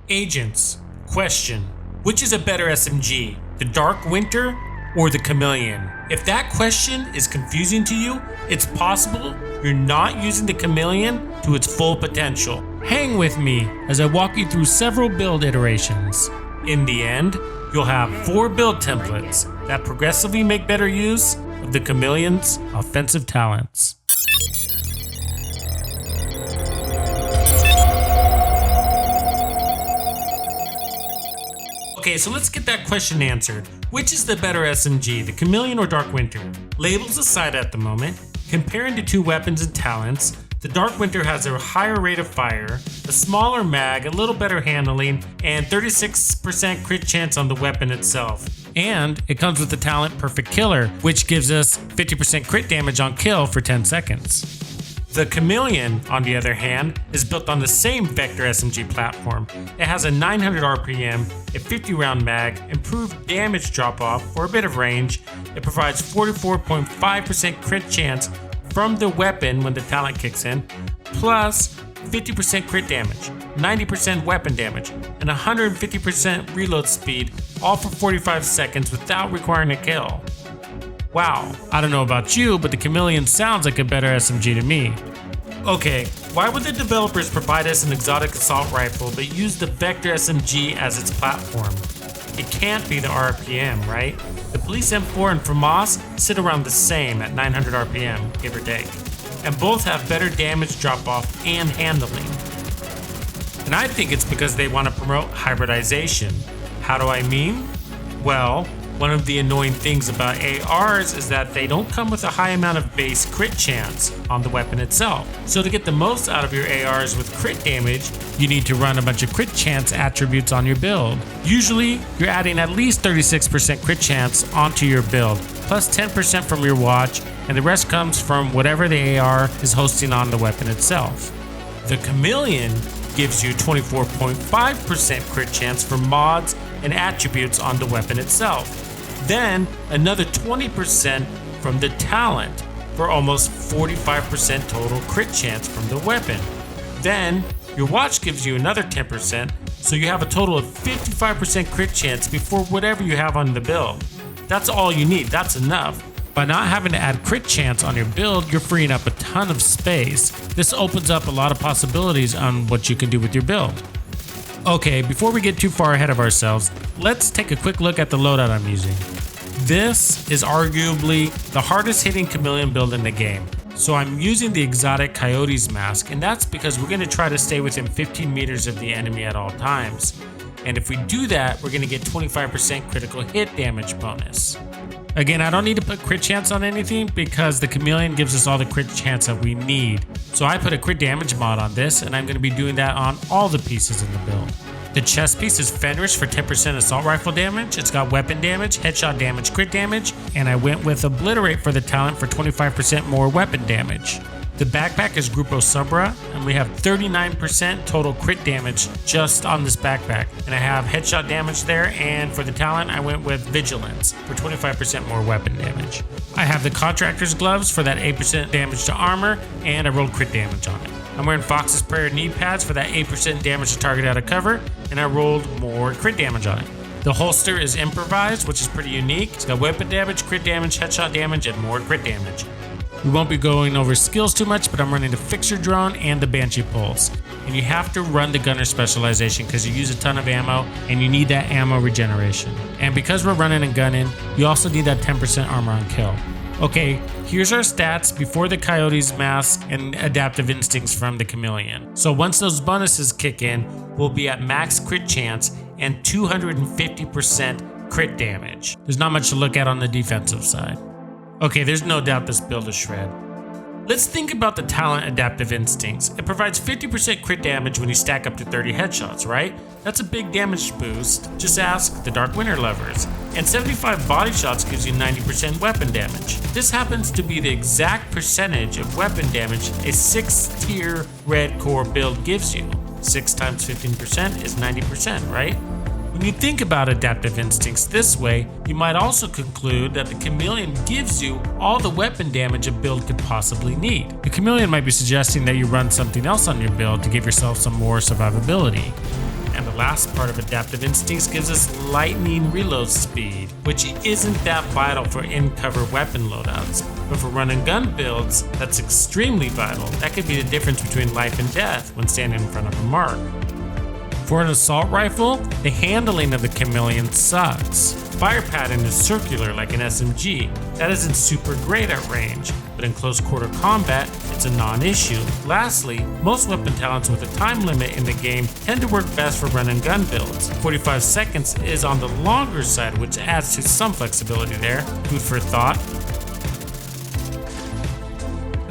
Agents, question. Which is a better SMG, the Dark Winter or the Chameleon? If that question is confusing to you, it's possible you're not using the Chameleon to its full potential. Hang with me as I walk you through several build iterations. In the end, you'll have 4 build templates that progressively make better use of the Chameleon's offensive talents. Okay, so let's get that question answered. Which is the better SMG, the Chameleon or Dark Winter? Labels aside at the moment, comparing the two weapons and talents, the Dark Winter has a higher rate of fire, a smaller mag, a little better handling, and 36% crit chance on the weapon itself. And it comes with the talent Perfect Killer, which gives us 50% crit damage on kill for 10 seconds. The Chameleon, on the other hand, is built on the same Vector SMG platform. It has a 900 RPM, a 50 round mag, improved damage drop off for a bit of range. It provides 44.5% crit chance from the weapon when the talent kicks in, plus 50% crit damage, 90% weapon damage, and 150% reload speed, all for 45 seconds without requiring a kill. Wow, I don't know about you, but the Chameleon sounds like a better SMG to me. Okay, why would the developers provide us an exotic assault rifle but use the Vector SMG as its platform? It can't be the RPM, right? The Police M4 and FAMAS sit around the same at 900 RPM, give or take, and both have better damage drop-off and handling. And I think it's because they want to promote hybridization. How do I mean? Well, one of the annoying things about ARs is that they don't come with a high amount of base crit chance on the weapon itself. So to get the most out of your ARs with crit damage, you need to run a bunch of crit chance attributes on your build. Usually, you're adding at least 36% crit chance onto your build, plus 10% from your watch, and the rest comes from whatever the AR is hosting on the weapon itself. The Chameleon gives you 24.5% crit chance for mods and attributes on the weapon itself. Then another 20% from the talent for almost 45% total crit chance from the weapon. Then your watch gives you another 10%, so you have a total of 55% crit chance before whatever you have on the build. That's all you need, that's enough. By not having to add crit chance on your build, you're freeing up a ton of space. This opens up a lot of possibilities on what you can do with your build. Okay, before we get too far ahead of ourselves, let's take a quick look at the loadout I'm using. This is arguably the hardest hitting Chameleon build in the game. So I'm using the exotic Coyote's mask, and that's because we're going to try to stay within 15 meters of the enemy at all times. And if we do that, we're going to get 25% critical hit damage bonus. Again, I don't need to put crit chance on anything because the Chameleon gives us all the crit chance that we need. So I put a crit damage mod on this, and I'm going to be doing that on all the pieces in the build. The chest piece is Fenris for 10% assault rifle damage. It's got weapon damage, headshot damage, crit damage, and I went with Obliterate for the talent for 25% more weapon damage. The backpack is Grupo Subra, and we have 39% total crit damage just on this backpack. And I have headshot damage there, and for the talent, I went with Vigilance for 25% more weapon damage. I have the Contractor's Gloves for that 8% damage to armor, and I rolled crit damage on it. I'm wearing Fox's Prayer knee pads for that 8% damage to target out of cover, and I rolled more crit damage on it. The holster is improvised, which is pretty unique. It's got weapon damage, crit damage, headshot damage, and more crit damage. We won't be going over skills too much, but I'm running the Fixer Drone and the Banshee Pulse. And you have to run the Gunner specialization because you use a ton of ammo and you need that ammo regeneration. And because we're running and gunning, you also need that 10% armor on kill. Okay, here's our stats before the Coyote's mask and adaptive instincts from the Chameleon. So once those bonuses kick in, we'll be at max crit chance and 250% crit damage. There's not much to look at on the defensive side. Okay, there's no doubt this build is shred. Let's think about the talent adaptive instincts. It provides 50% crit damage when you stack up to 30 headshots, right? That's a big damage boost. Just ask the Dark Winter lovers. And 75 body shots gives you 90% weapon damage. This happens to be the exact percentage of weapon damage a 6-tier red core build gives you. 6 times 15% is 90%, right? When you think about adaptive instincts this way, you might also conclude that the Chameleon gives you all the weapon damage a build could possibly need. The Chameleon might be suggesting that you run something else on your build to give yourself some more survivability. And the the last part of Adaptive Instincts gives us lightning reload speed, which isn't that vital for in-cover weapon loadouts, but for run and gun builds, that's extremely vital. That could be the difference between life and death when standing in front of a mark. For an assault rifle, the handling of the Chameleon sucks. Fire pattern is circular like an SMG. That isn't super great at range, but in close quarter combat, it's a non-issue. Lastly, most weapon talents with a time limit in the game tend to work best for run and gun builds. 45 seconds is on the longer side, which adds to some flexibility there. Food for thought.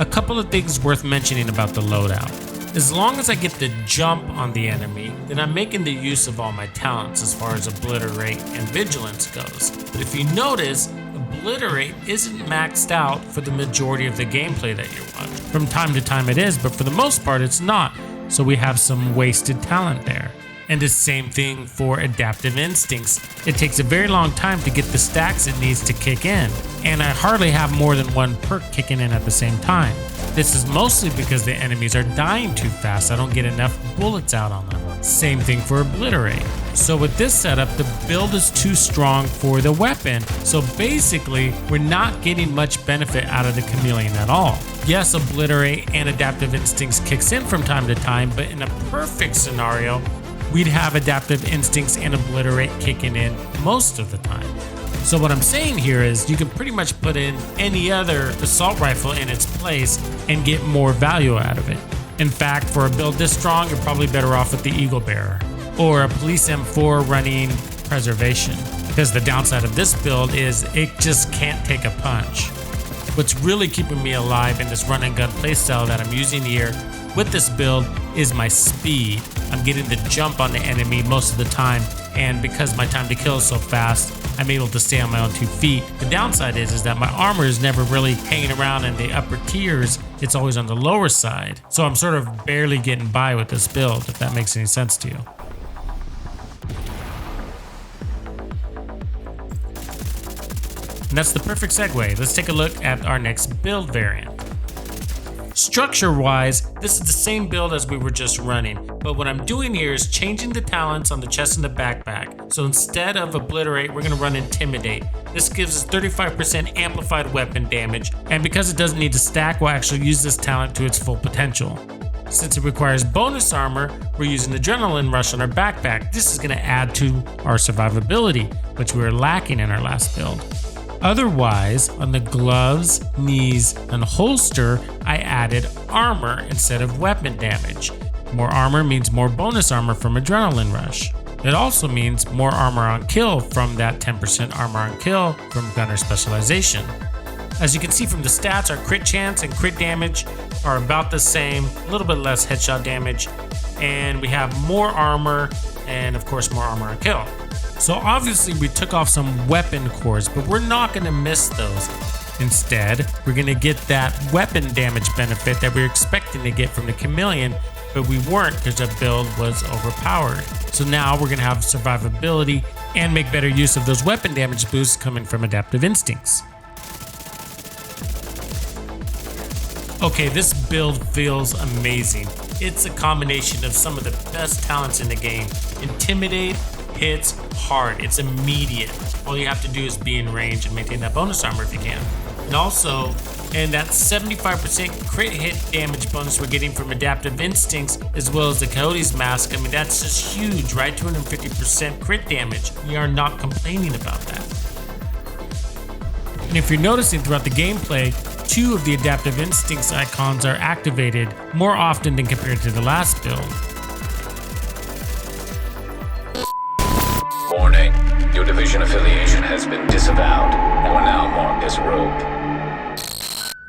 A couple of things worth mentioning about the loadout. As long as I get the jump on the enemy, then I'm making the use of all my talents as far as Obliterate and Vigilance goes. But if you notice, Obliterate isn't maxed out for the majority of the gameplay that you're watching. From time to time it is, but for the most part it's not. So we have some wasted talent there. And the same thing for Adaptive Instincts. It takes a very long time to get the stacks it needs to kick in, and I hardly have more than one perk kicking in at the same time. This is mostly because the enemies are dying too fast. I don't get enough bullets out on them. Same thing for Obliterate. So with this setup, the build is too strong for the weapon. So basically, we're not getting much benefit out of the Chameleon at all. Yes, Obliterate and Adaptive Instincts kicks in from time to time, but in a perfect scenario, we'd have Adaptive Instincts and Obliterate kicking in most of the time. So what I'm saying here is you can pretty much put in any other assault rifle in its place and get more value out of it. In fact, for a build this strong, you're probably better off with the Eagle Bearer or a Police M4 running Preservation, because the downside of this build is it just can't take a punch. What's really keeping me alive in this run and gun playstyle that I'm using here with this build is my speed. I'm getting the jump on the enemy most of the time, and because my time to kill is so fast, I'm able to stay on my own 2 feet. The downside is that my armor is never really hanging around in the upper tiers. It's always on the lower side. So I'm sort of barely getting by with this build, if that makes any sense to you. And that's the perfect segue. Let's take a look at our next build variant. Structure-wise, this is the same build as we were just running, but what I'm doing here is changing the talents on the chest and the backpack. So instead of Obliterate, we're going to run Intimidate. This gives us 35% amplified weapon damage, and because it doesn't need to stack, we'll actually use this talent to its full potential. Since it requires bonus armor, we're using Adrenaline Rush on our backpack. This is going to add to our survivability, which we were lacking in our last build. Otherwise, on the gloves, knees, and holster, I added armor instead of weapon damage. More armor means more bonus armor from Adrenaline Rush. It also means more armor on kill from that 10% armor on kill from Gunner Specialization. As you can see from the stats, our crit chance and crit damage are about the same, a little bit less headshot damage, and we have more armor and of course more armor on kill. So obviously we took off some weapon cores, but we're not going to miss those. Instead, we're going to get that weapon damage benefit that we were expecting to get from the Chameleon, but we weren't because the build was overpowered. So now we're going to have survivability and make better use of those weapon damage boosts coming from Adaptive Instincts. Okay, this build feels amazing. It's a combination of some of the best talents in the game. Intimidate hits hard, it's immediate. All you have to do is be in range and maintain that bonus armor if you can. And also, and that 75% crit hit damage bonus we're getting from Adaptive Instincts, as well as the Coyote's Mask, I mean, that's just huge, right? 250% crit damage. We are not complaining about that. And if you're noticing throughout the gameplay, 2 of the Adaptive Instincts icons are activated more often than compared to the last build. Warning, your division affiliation has been disavowed. You are now marked as rogue.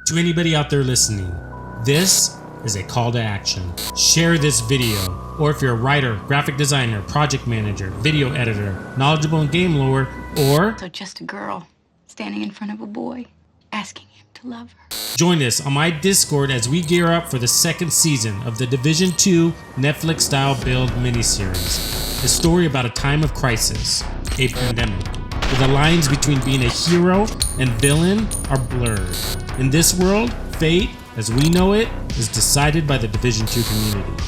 To anybody out there listening, this is a call to action. Share this video, or if you're a writer, graphic designer, project manager, video editor, knowledgeable in game lore, or So just a girl standing in front of a boy, asking him to love her. Join us on my Discord as we gear up for the 2nd season of the Division 2 Netflix-style build miniseries. A story about a time of crisis, a pandemic, where the lines between being a hero and villain are blurred. In this world, fate, as we know it, is decided by the Division 2 community.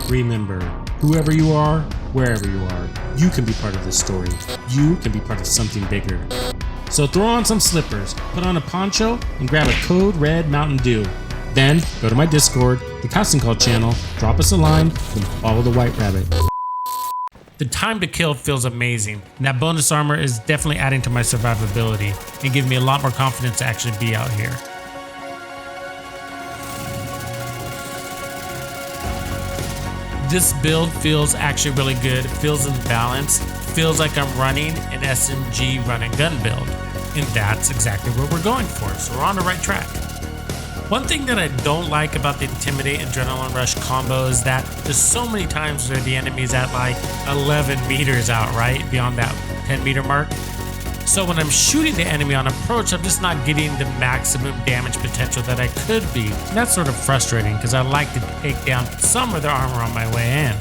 Remember, whoever you are, wherever you are, you can be part of this story. You can be part of something bigger. So throw on some slippers, put on a poncho, and grab a Code Red Mountain Dew. Then go to my Discord, the Casting Call channel, drop us a line, and follow the White Rabbit. The time to kill feels amazing, and that bonus armor is definitely adding to my survivability and giving me a lot more confidence to actually be out here. This build feels actually really good, feels in balance, feels like I'm running an SMG run and gun build, and that's exactly what we're going for, so we're on the right track. One thing that I don't like about the Intimidate Adrenaline Rush combo is that there's so many times where the enemy's at like 11 meters out, right? Beyond that 10 meter mark. So when I'm shooting the enemy on approach, I'm just not getting the maximum damage potential that I could be. And that's sort of frustrating because I like to take down some of their armor on my way in.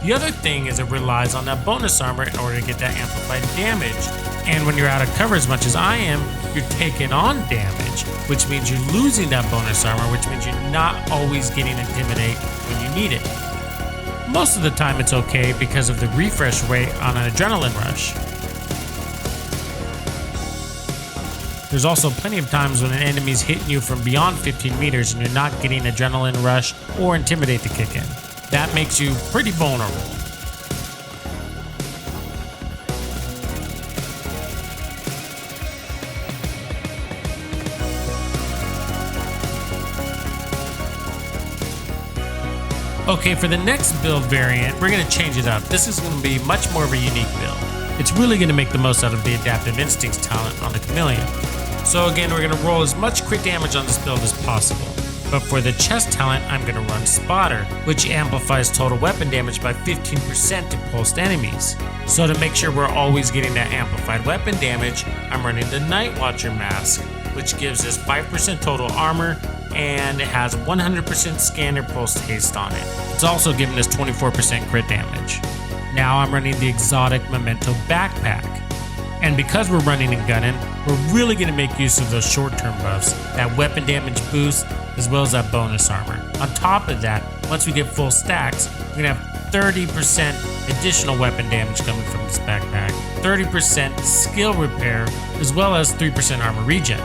The other thing is it relies on that bonus armor in order to get that amplified damage. And when you're out of cover as much as I am, you're taking on damage, which means you're losing that bonus armor, which means you're not always getting Intimidate when you need it. Most of the time it's okay because of the refresh rate on an Adrenaline Rush. There's also plenty of times when an enemy's hitting you from beyond 15 meters and you're not getting Adrenaline Rush or Intimidate to kick in. That makes you pretty vulnerable. Okay, for the next build variant, we're going to change it up. This is going to be much more of a unique build. It's really going to make the most out of the Adaptive Instincts talent on the Chameleon. So again, we're going to roll as much crit damage on this build as possible. But for the chest talent, I'm going to run Spotter, which amplifies total weapon damage by 15% to pulsed enemies. So to make sure we're always getting that amplified weapon damage, I'm running the Night Watcher mask, which gives us 5% total armor, and it has 100% scanner pulse haste on it. It's also giving us 24% crit damage. Now I'm running the exotic Memento backpack. And because we're running and gunning, we're really going to make use of those short-term buffs, that weapon damage boost, as well as that bonus armor. On top of that, once we get full stacks, we're going to have 30% additional weapon damage coming from this backpack, 30% skill repair, as well as 3% armor regen.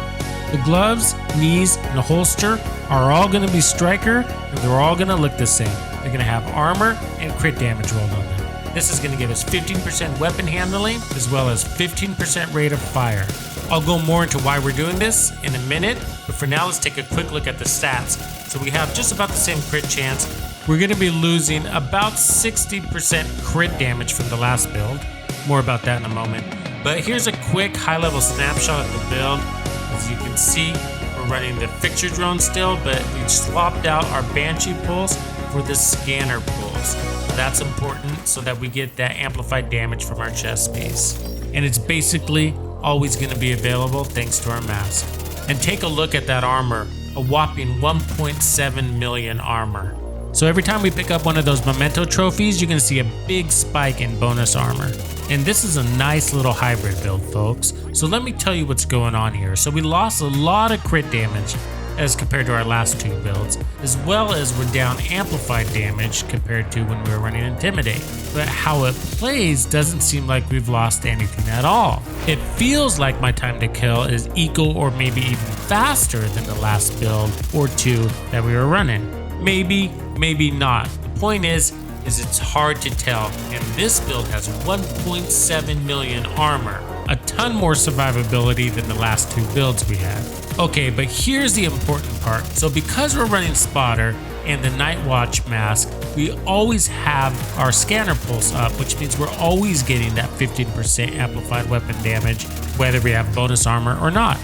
The gloves, knees, and the holster are all going to be striker, and they're all going to look the same. They're going to have armor and crit damage rolled on them. This is going to give us 15% weapon handling, as well as 15% rate of fire. I'll go more into why we're doing this in a minute, but for now let's take a quick look at the stats. So we have just about the same crit chance. We're going to be losing about 60% crit damage from the last build. More about that in a moment. But here's a quick high-level snapshot of the build. As you can see, we're running the fixture drone still, but we swapped out our Banshee pulse for the scanner pulse. That's important so that we get that amplified damage from our chest piece. And it's basically always going to be available thanks to our mask. And take a look at that armor, a whopping 1.7 million armor. So every time we pick up one of those Memento trophies, you're going to see a big spike in bonus armor. And this is a nice little hybrid build, folks. So let me tell you what's going on here. So we lost a lot of crit damage as compared to our last two builds, as well as we're down amplified damage compared to when we were running Intimidate. But how it plays doesn't seem like we've lost anything at all. It feels like my time to kill is equal or maybe even faster than the last build or two that we were running. Maybe, maybe not. The point is it's hard to tell, and this build has 1.7 million armor, a ton more survivability than the last two builds we had. Okay, but here's the important part. So because we're running Spotter and the Night Watch mask, we always have our scanner pulse up, which means we're always getting that 15% amplified weapon damage, whether we have bonus armor or not.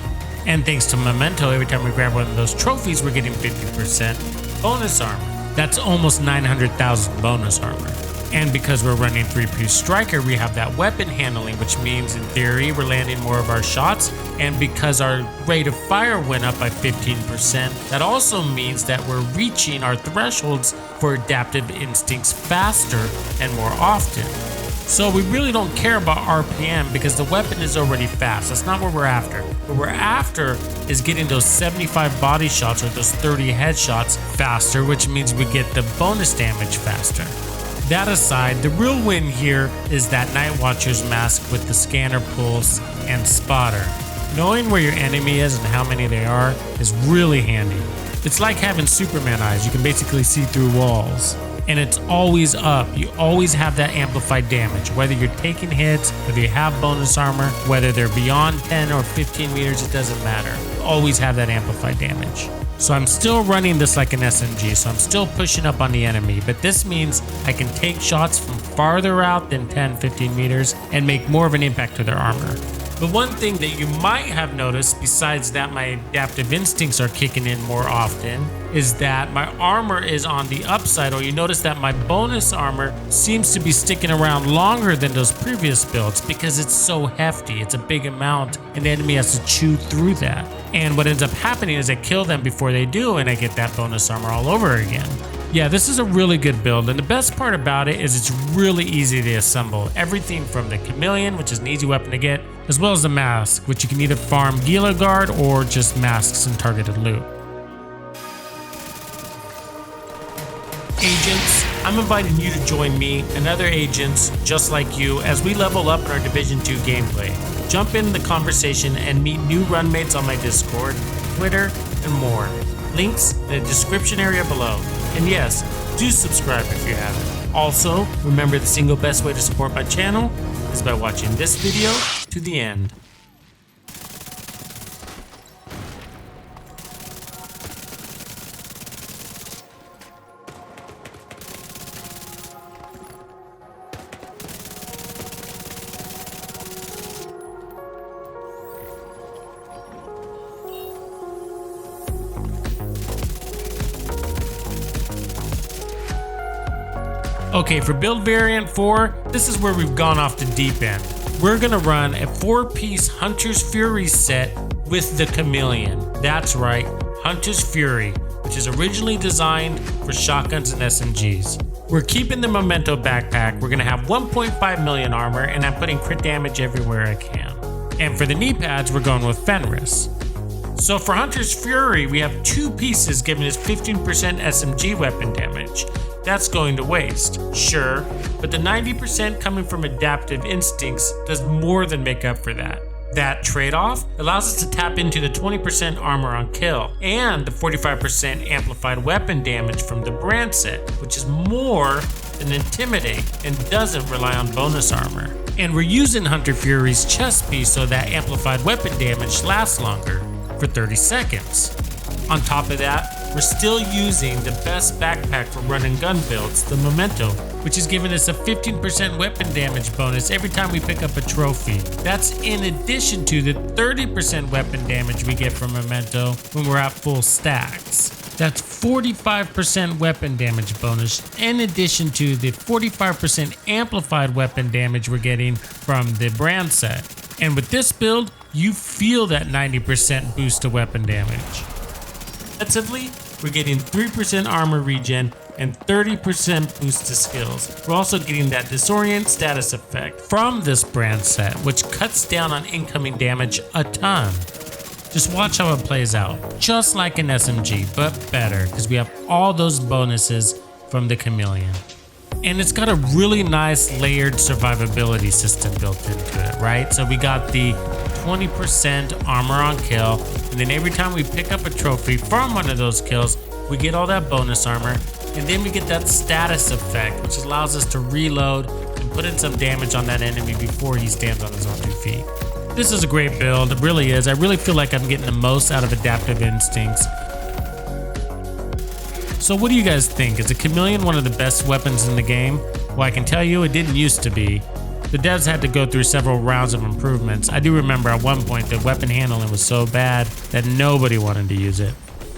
And thanks to Memento, every time we grab one of those trophies, we're getting 50% bonus armor. That's almost 900,000 bonus armor. And because we're running 3-piece striker, we have that weapon handling, which means in theory we're landing more of our shots. And because our rate of fire went up by 15%, that also means that we're reaching our thresholds for adaptive instincts faster and more often. So we really don't care about RPM because the weapon is already fast. That's not what we're after. What we're after is getting those 75 body shots or those 30 headshots faster, which means we get the bonus damage faster. That aside, the real win here is that Night Watcher's mask with the scanner pulse and spotter. Knowing where your enemy is and how many they are is really handy. It's like having Superman eyes. You can basically see through walls. And it's always up. You always have that amplified damage. Whether you're taking hits, whether you have bonus armor, whether they're beyond 10 or 15 meters, it doesn't matter. You always have that amplified damage. So I'm still running this like an SMG, so I'm still pushing up on the enemy, but this means I can take shots from farther out than 10, 15 meters and make more of an impact to their armor. But one thing that you might have noticed, besides that my adaptive instincts are kicking in more often, is that my armor is on the upside, or you notice that my bonus armor seems to be sticking around longer than those previous builds because it's so hefty. It's a big amount and the enemy has to chew through that. And what ends up happening is I kill them before they do and I get that bonus armor all over again. Yeah, this is a really good build, and the best part about it is it's really easy to assemble. Everything from the Chameleon, which is an easy weapon to get, as well as the mask, which you can either farm Gila Guard or just masks and targeted loot. Agents, I'm inviting you to join me and other agents just like you as we level up in our Division 2 gameplay. Jump in the conversation and meet new runmates on my Discord, Twitter, and more. Links in the description area below. And yes, do subscribe if you haven't. Also, remember the single best way to support my channel is by watching this video to the end. Okay, for build variant 4, this is where we've gone off the deep end. We're gonna run a 4-piece Hunter's Fury set with the Chameleon. That's right, Hunter's Fury, which is originally designed for shotguns and SMGs. We're keeping the Memento backpack. We're gonna have 1.5 million armor, and I'm putting crit damage everywhere I can. And for the knee pads, we're going with Fenris. So for Hunter's Fury, we have 2 pieces giving us 15% SMG weapon damage. That's going to waste, sure, but the 90% coming from adaptive instincts does more than make up for that. That trade-off allows us to tap into the 20% armor on kill and the 45% amplified weapon damage from the brand set, which is more than Intimidate and doesn't rely on bonus armor. And we're using Hunter Fury's chest piece so that amplified weapon damage lasts longer, for 30 seconds. On top of that, we're still using the best backpack for run and gun builds, the Memento, which is giving us a 15% weapon damage bonus every time we pick up a trophy. That's in addition to the 30% weapon damage we get from Memento when we're at full stacks. That's 45% weapon damage bonus in addition to the 45% amplified weapon damage we're getting from the brand set. And with this build, you feel that 90% boost to weapon damage. Defensively, we're getting 3% armor regen and 30% boost to skills. We're also getting that disorient status effect from this brand set, which cuts down on incoming damage a ton. Just watch how it plays out, just like an SMG, but better, because we have all those bonuses from the Chameleon. And it's got a really nice layered survivability system built into it, right? So we got the 20% armor on kill, and then every time we pick up a trophy from one of those kills, we get all that bonus armor, and then we get that status effect, which allows us to reload and put in some damage on that enemy before he stands on his own 2 feet. This is a great build, it really is. I really feel like I'm getting the most out of adaptive instincts. So what do you guys think? Is the Chameleon one of the best weapons in the game? Well, I can tell you it didn't used to be. The devs had to go through several rounds of improvements. I do remember at one point the weapon handling was so bad that nobody wanted to use it.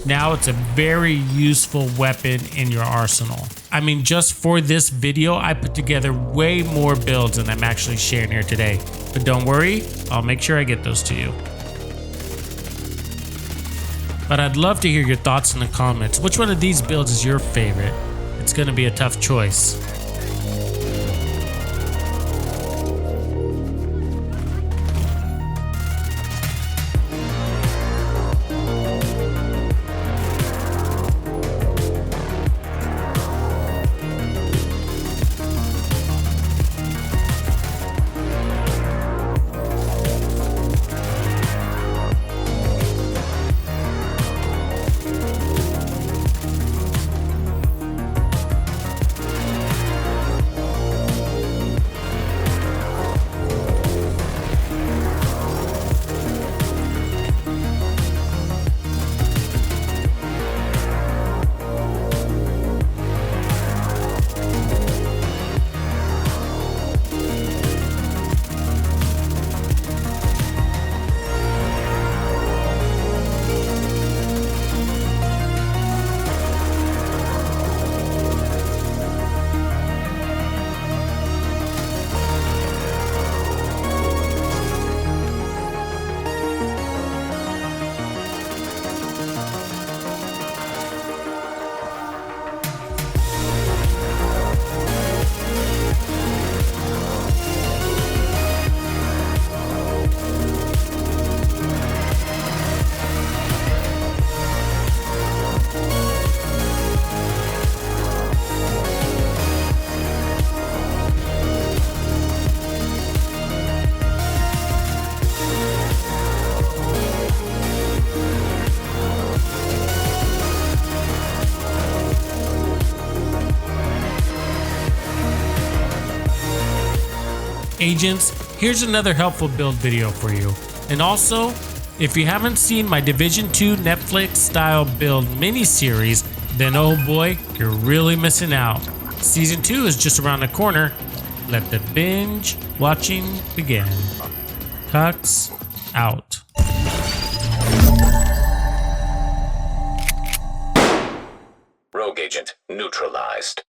Now it's a very useful weapon in your arsenal. I mean, just for this video, I put together way more builds than I'm actually sharing here today. But don't worry, I'll make sure I get those to you. But I'd love to hear your thoughts in the comments. Which one of these builds is your favorite? It's gonna be a tough choice. Agents, here's another helpful build video for you. And also, if you haven't seen my Division 2 Netflix style build miniseries, then oh boy, you're really missing out. Season 2 is just around the corner. Let the binge watching begin. Tux out. Rogue agent neutralized.